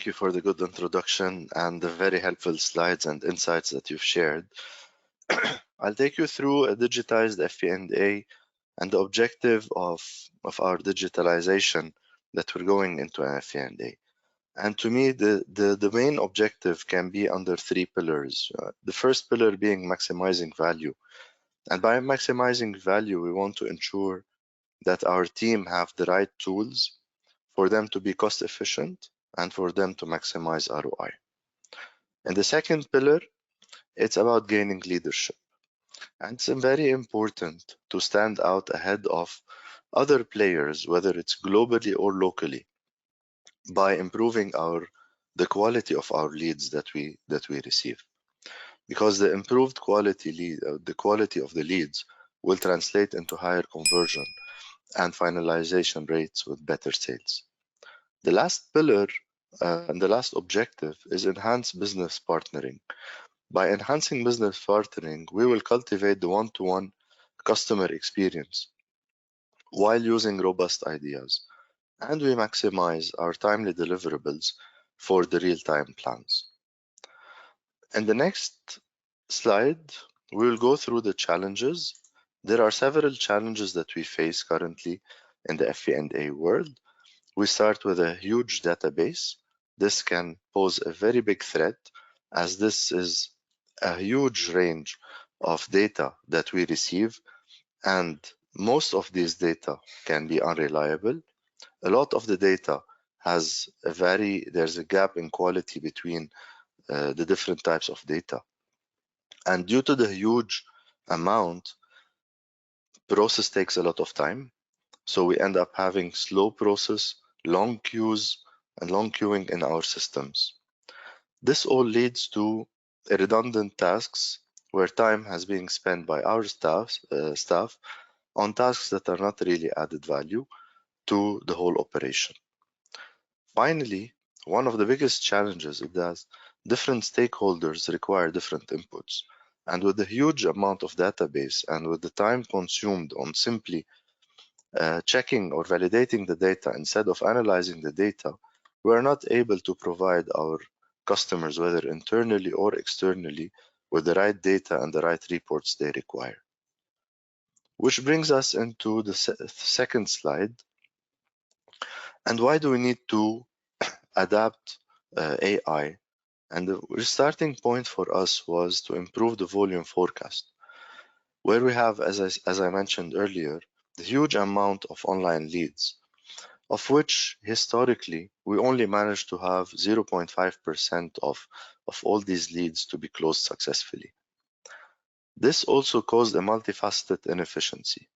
you for the good introduction and the very helpful slides and insights that you've shared. I'll take you through a digitized FP&A and the objective of our digitalization that we're going into an FP&A. And to me, the main objective can be under three pillars. The first pillar being maximizing value. And by maximizing value, we want to ensure that our team have the right tools for them to be cost efficient and for them to maximize ROI. And the second pillar, it's about gaining leadership. And it's very important to stand out ahead of other players, whether it's globally or locally, by improving the quality of our leads that we receive. Because the improved quality the quality of the leads will translate into higher conversion and finalization rates with better sales. The last pillar and the last objective is enhance business partnering. By enhancing business partnering, we will cultivate the one-to-one customer experience while using robust ideas, and we maximize our timely deliverables for the real-time plans. In the next slide, we will go through the challenges. There are several challenges that we face currently in the FP&A world. We start with a huge database. This can pose a very big threat, as this is a huge range of data that we receive, and most of these data can be unreliable. A lot of the data has there's a gap in quality between the different types of data. And due to the huge amount, process takes a lot of time. So we end up having slow process, long queues, and long queuing in our systems. This all leads to redundant tasks where time has been spent by our staff on tasks that are not really added value to the whole operation. Finally, one of the biggest challenges is that different stakeholders require different inputs. And with the huge amount of database and with the time consumed on simply checking or validating the data instead of analyzing the data, we are not able to provide our customers, whether internally or externally, with the right data and the right reports they require. Which brings us into the second slide. And why do we need to adapt AI? And the starting point for us was to improve the volume forecast, where we have, as I mentioned earlier, the huge amount of online leads, of which historically we only managed to have 0.5% of all these leads to be closed successfully. This also caused a multifaceted inefficiency.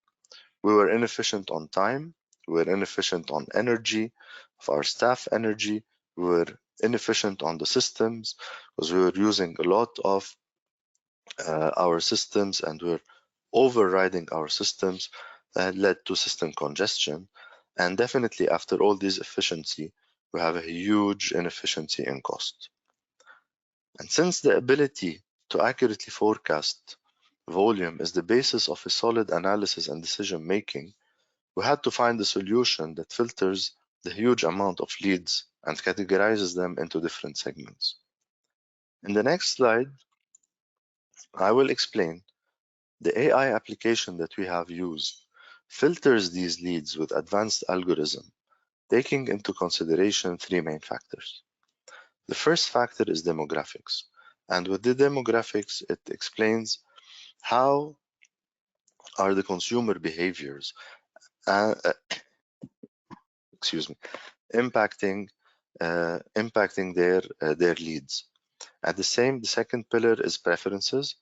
We were inefficient on time, we were inefficient on energy, of our staff energy, we were inefficient on the systems because we were using a lot of our systems and we're overriding our systems. That led to system congestion, and definitely after all this efficiency, we have a huge inefficiency in cost. And since the ability to accurately forecast volume is the basis of a solid analysis and decision making, we had to find a solution that filters the huge amount of leads and categorizes them into different segments. In the next slide, I will explain the AI application that we have used filters these leads with advanced algorithm, taking into consideration three main factors. The first factor is demographics. And with the demographics, it explains how are the consumer behaviors impacting their leads. And the second pillar is preferences.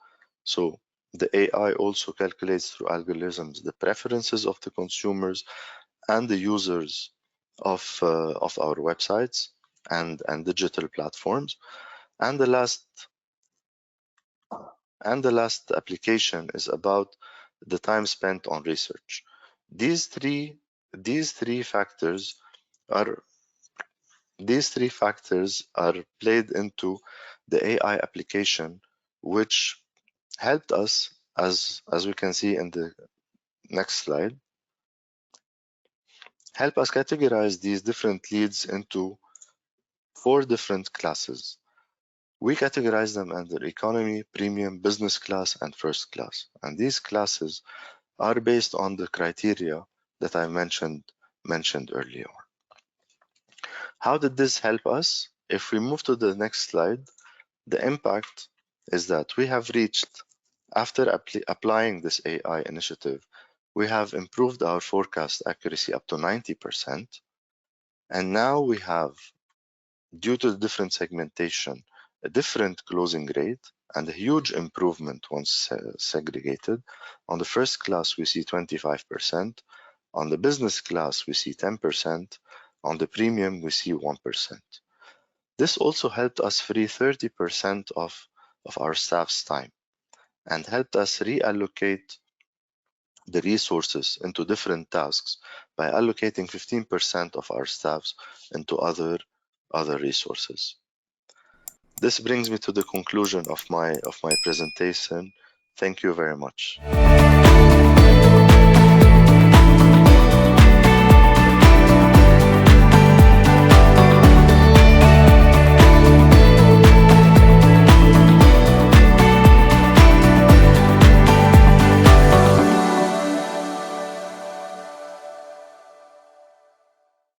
So the AI also calculates through algorithms the preferences of the consumers and the users of our websites and digital platforms. And the last application is about the time spent on research. These three factors are played into the AI application, which helped us, as we can see in the next slide, help us categorize these different leads into 4 different classes. We categorize them under economy, premium, business class, and first class. And these classes are based on the criteria that I mentioned earlier. How did this help us? If we move to the next slide, the impact is that we have reached, after applying this AI initiative, we have improved our forecast accuracy up to 90%. And now we have, due to the different segmentation, a different closing rate and a huge improvement once segregated. On the first class, we see 25%. On the business class, we see 10%. On the premium, we see 1%. This also helped us free 30% of our staff's time and helped us reallocate the resources into different tasks by allocating 15% of our staffs into other resources. This brings me to the conclusion of my presentation. Thank you very much.